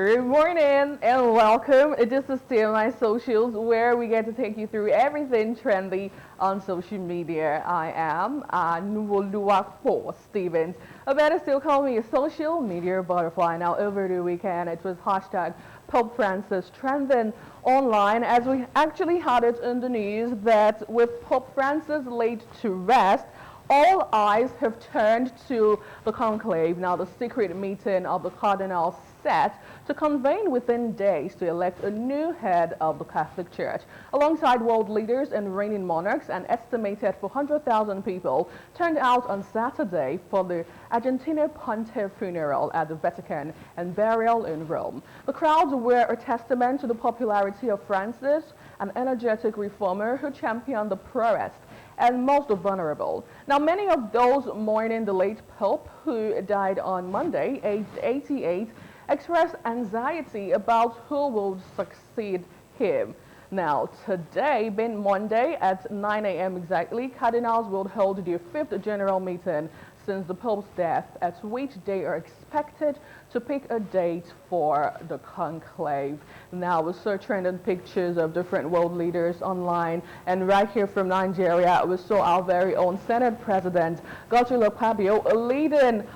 Good morning and welcome. This is TMI Socials, where we get to take you through everything trendy on social media. I am Nuwoluwapo Stevens. Or better still call me a social media butterfly. Now over the weekend it was hashtag Pope Francis trending online, as we actually had it in the news that with Pope Francis laid to rest, all eyes have turned to the conclave, now the secret meeting of the cardinals set to convene within days to elect a new head of the Catholic Church. Alongside world leaders and reigning monarchs, an estimated 400,000 people turned out on Saturday for the Argentine pontiff funeral at the Vatican and burial in Rome. The crowds were a testament to the popularity of Francis, an energetic reformer who championed the poorest and most vulnerable. Now, many of those mourning the late Pope, who died on Monday, aged 88, expressed anxiety about who will succeed him. Now, today, being Monday at 9 a.m. exactly, cardinals will hold their 5th general meeting since the Pope's death, at which they are expected to pick a date for the conclave. Now, we saw trending pictures of different world leaders online, and right here from Nigeria, we saw our very own Senate President, Godswill Akpabio, leading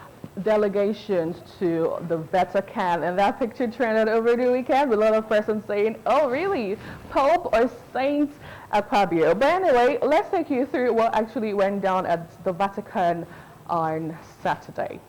delegations to the Vatican, and that picture trended over the weekend with a lot of persons saying, oh really, Pope or Saint Akpabio? But anyway, let's take you through what actually went down at the Vatican on Saturday.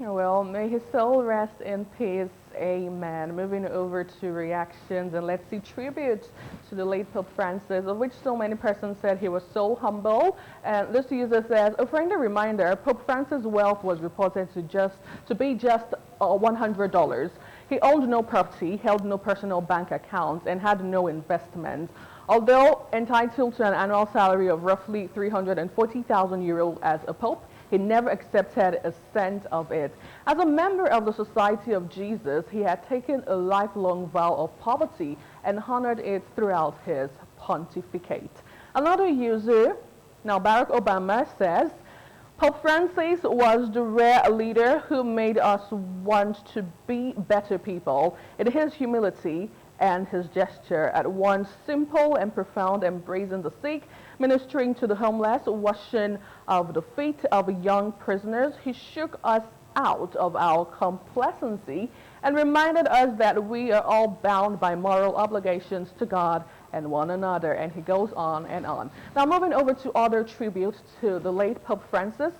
Well, may his soul rest in peace. Amen. Moving over to reactions, and let's see tributes to the late Pope Francis, of which so many persons said he was so humble. And this user says, a friendly reminder, Pope Francis' wealth was reported to be just $100. He owned no property, held no personal bank accounts, and had no investments. Although entitled to an annual salary of roughly 340,000 euros as a pope, he never accepted a cent of it. As a member of the Society of Jesus, he had taken a lifelong vow of poverty and honored it throughout his pontificate. Another user, now Barack Obama, says, Pope Francis was the rare leader who made us want to be better people. In his humility and his gesture, at once simple and profound, embracing the sick, ministering to the homeless, washing of the feet of young prisoners, he shook us out of our complacency and reminded us that we are all bound by moral obligations to God and one another. And he goes on and on. Now, moving over to other tributes to the late Pope Francis.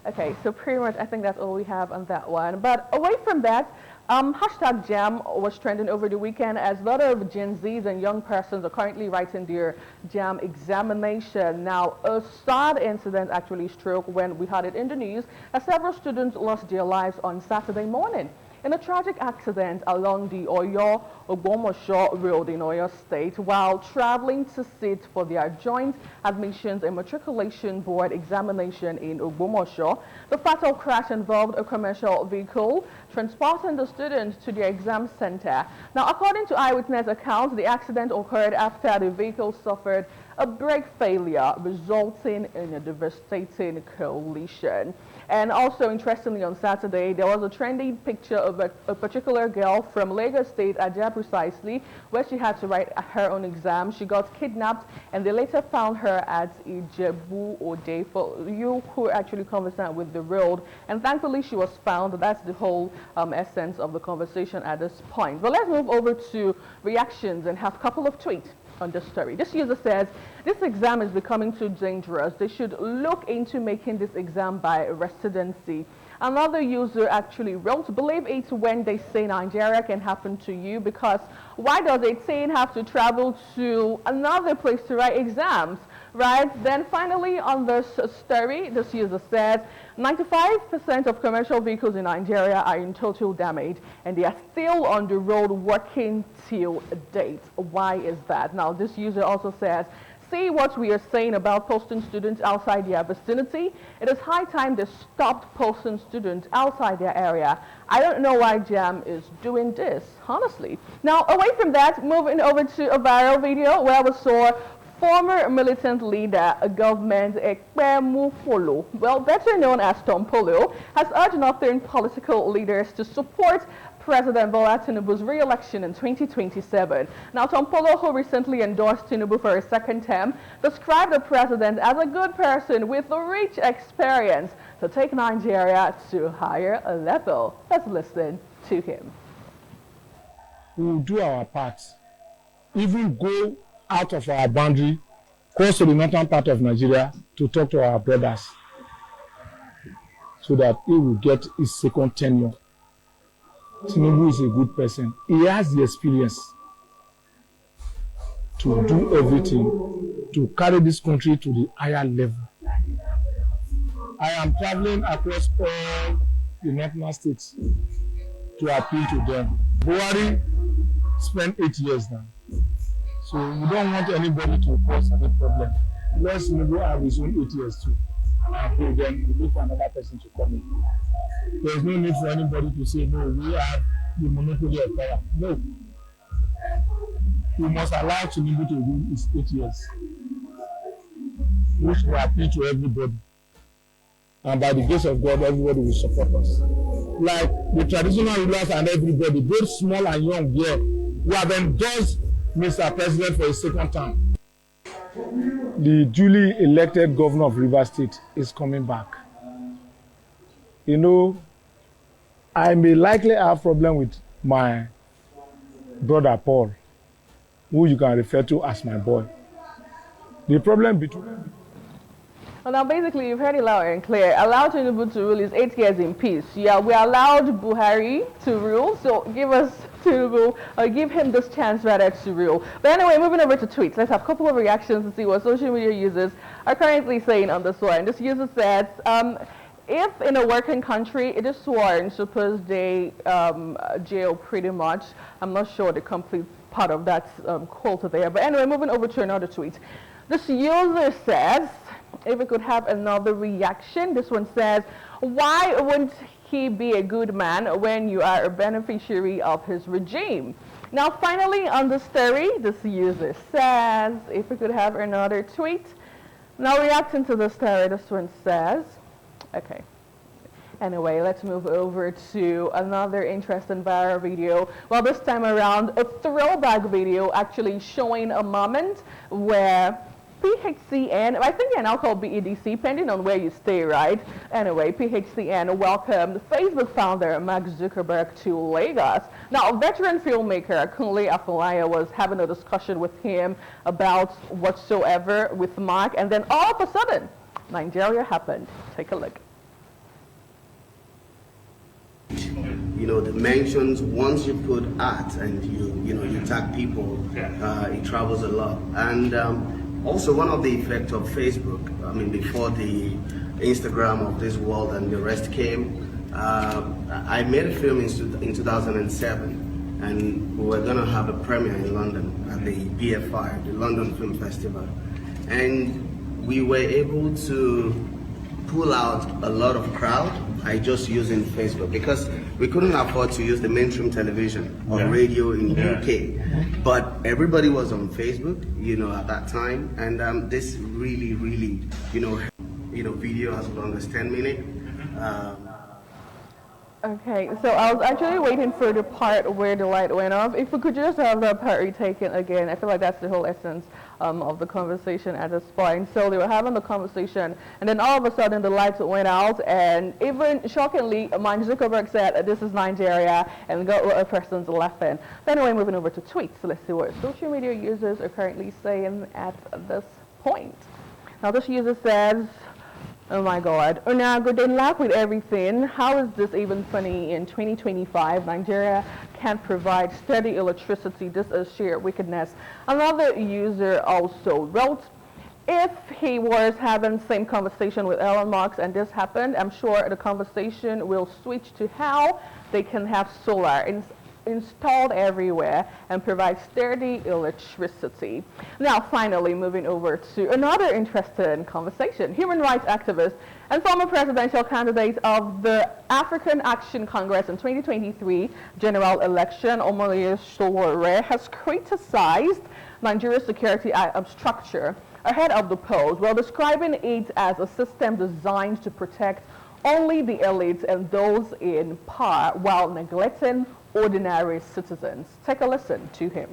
Okay, so pretty much I think that's all we have on that one. But away from that, hashtag JAMB was trending over the weekend, as a lot of Gen Zs and young persons are currently writing their JAMB examination. Now, a sad incident actually struck when we had it in the news, as several students lost their lives on Saturday morning in a tragic accident along the Oyo-Ogbomoso Road in Oyo State while traveling to sit for their joint admissions and matriculation board examination in Ogbomoso. The fatal crash involved a commercial vehicle transporting the students to their exam center. Now, according to eyewitness accounts, the accident occurred after the vehicle suffered a brake failure, resulting in a devastating collision. And also, interestingly, on Saturday, there was a trending picture of a particular girl from Lagos State, Aja precisely, where she had to write her own exam. She got kidnapped, and they later found her at Ijebu Ode, for you who are actually conversant with the road. And thankfully, she was found. That's the whole essence of the conversation at this point. But let's move over to reactions and have a couple of tweets. on this story. This user says, this exam is becoming too dangerous. They should look into making this exam by residency. Another user actually wrote, believe it when they say Nigeria can happen to you, because why does a teen have to travel to another place to write exams, right? Then finally on this story, this user says, 95% of commercial vehicles in Nigeria are in total damage and they are still on the road working till date. Why is that? Now this user also says, see what we are saying about posting students outside their vicinity. It is high time they stopped posting students outside their area. I don't know why JAMB is doing this, honestly. Now, away from that, moving over to a viral video where we saw former militant leader, government Oyo-Ogbomoso, well, better known as Tompolo, has urged northern political leaders to support President Bola Tinubu's re-election in 2027. Now, Tompolo, who recently endorsed Tinubu for a second term, described the president as a good person with rich experience to take Nigeria to a higher level. Let's listen to him. We will do our part, even go out of our boundary, cross to the northern part of Nigeria to talk to our brothers so that he will get his second tenure. Tinubu is a good person. He has the experience to do everything, to carry this country to the higher level. I am traveling across all the northern states to appeal to them. Buhari spent 8 years now. So we don't want anybody to cause any problem. Let Tinubu have his own 8 years too. And then we look for another person to come in. There is no need for anybody to say, no, we have the monopoly of power. No. We must allow Tinubu to do his 8 years. Which will appeal to everybody. And by the grace of God, everybody will support us. Like the traditional rulers and everybody, both small and young here, who have endorsed Mr. President for his second term. The duly elected governor of Rivers State is coming back. You know, I may likely have a problem with my brother Paul, who you can refer to as my boy. The problem between... Well, now basically you've heard it loud and clear. Allow Tinubu to rule his 8 years in peace. Yeah, we allowed Buhari to rule, so give us Tinubu, or give him this chance rather to rule. But anyway, moving over to tweets. Let's have a couple of reactions to see what social media users are currently saying on this one. This user says, if in a working country it is sworn, suppose they jail pretty much. I'm not sure the complete part of that quote there. But anyway, moving over to another tweet. This user says, if we could have another reaction, this one says, why wouldn't he be a good man when you are a beneficiary of his regime? Now, finally, on the story, this user says, if we could have another tweet. Now, reacting to the story, this one says, okay. Anyway, let's move over to another interesting viral video. Well, this time around, a throwback video actually showing a moment where PHCN, I think they're now called BEDC, depending on where you stay, right? Anyway, PHCN welcomed Facebook founder Mark Zuckerberg to Lagos. Now, veteran filmmaker Kunle Afolayan was having a discussion with him about whatsoever with Mark, and then all of a sudden, Nigeria happened. Take a look. You know, the mentions, once you put art and you tag people, it travels a lot. And also one of the effects of Facebook, I mean, before the Instagram of this world and the rest came, I made a film in 2007, and we were going to have a premiere in London at the BFI, the London Film Festival. And we were able to pull out a lot of crowd by just using Facebook, because we couldn't afford to use the mainstream television or radio in UK. But everybody was on Facebook, at that time, and this really, video as long as 10 minutes. Okay, so I was actually waiting for the part where the light went off. If we could just have that part retaken again, I feel like that's the whole essence of the conversation at this point. So they were having the conversation, and then all of a sudden the lights went out, and even shockingly, Mark Zuckerberg said, "This is Nigeria," and got a person's laughing. But anyway, moving over to tweets, let's see what social media users are currently saying at this point. Now this user says, "Oh my God, Una, good luck with everything. How is this even funny in 2025? Nigeria can't provide steady electricity. This is sheer wickedness." Another user also wrote, "If he was having the same conversation with Elon Musk and this happened, I'm sure the conversation will switch to how they can have solar installed everywhere and provide steady electricity." Now, finally, moving over to another interesting conversation. Human rights activist and former presidential candidate of the African Action Congress in 2023 general election, Oyo State, has criticized Nigeria's security structure ahead of the polls, while describing it as a system designed to protect only the elites and those in power while neglecting ordinary citizens. Take a listen to him.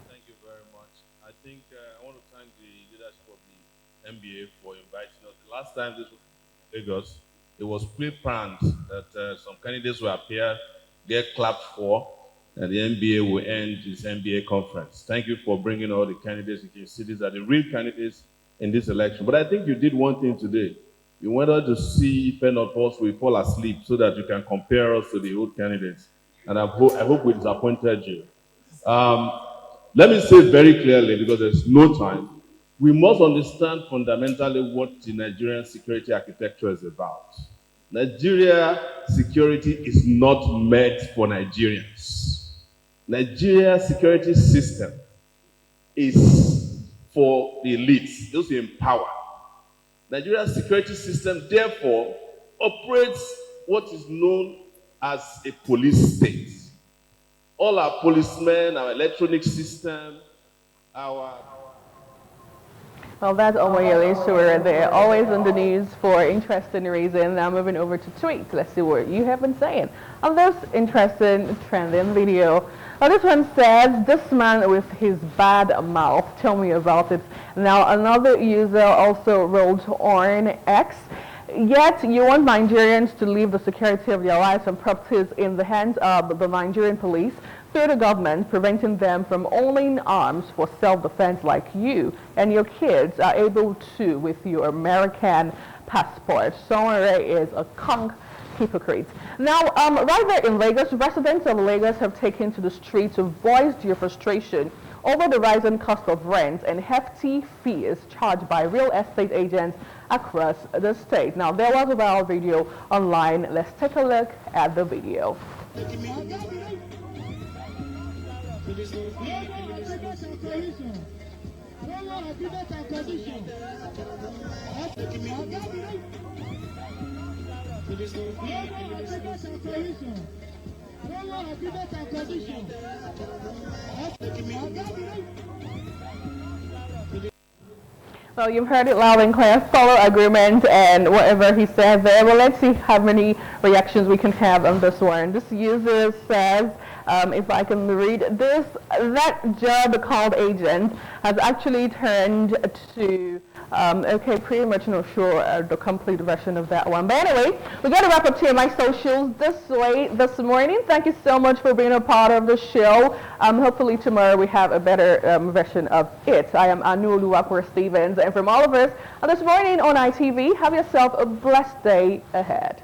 Thank you very much. I think I want to thank the leadership of the NBA for inviting us. The last time this was in Lagos, it was pre-planned that some candidates will appear, get clapped for, and the NBA will end its NBA conference. Thank you for bringing all the candidates. You can see these are the real candidates in this election. But I think you did one thing today. You wanted to see if any of us will fall asleep so that you can compare us to the old candidates. And I hope we disappointed you. Let me say very clearly, because there's no time, we must understand fundamentally what the Nigerian security architecture is about. Nigeria security is not meant for Nigerians. Nigeria security system is for the elites, those in power. Nigeria's security system, therefore, operates what is known as a police state. All our policemen, our electronic system, our... Well, that's Oyo-Ogbomoso. They're always in the news for interesting reasons. Now moving over to tweets. Let's see what you have been saying on this interesting trending video. Now this one says, "This man with his bad mouth, tell me about it." Now another user also wrote on X, "Yet you want Nigerians to leave the security of their lives and properties in the hands of the Nigerian police through the government, preventing them from owning arms for self-defense like you and your kids are able to with your American passport. Someone is a hypocrite." Now, right there in Lagos, residents of Lagos have taken to the streets to voice their frustration over the rising cost of rent and hefty fees charged by real estate agents across the state. Now, there was a viral video online. Let's take a look at the video. Well, you've heard it loud and clear. Follow agreement and whatever he said there. Well, let's see how many reactions we can have on this one. This user says, if I can read this, that JAMB called agent has actually turned to, okay, pretty much not sure the complete version of that one. But anyway, we're going to wrap up TMI Socials this morning. Thank you so much for being a part of the show. Hopefully tomorrow we have a better version of it. I am Anu Oluwapo-Stevens, and from all of us this morning on ITV, have yourself a blessed day ahead.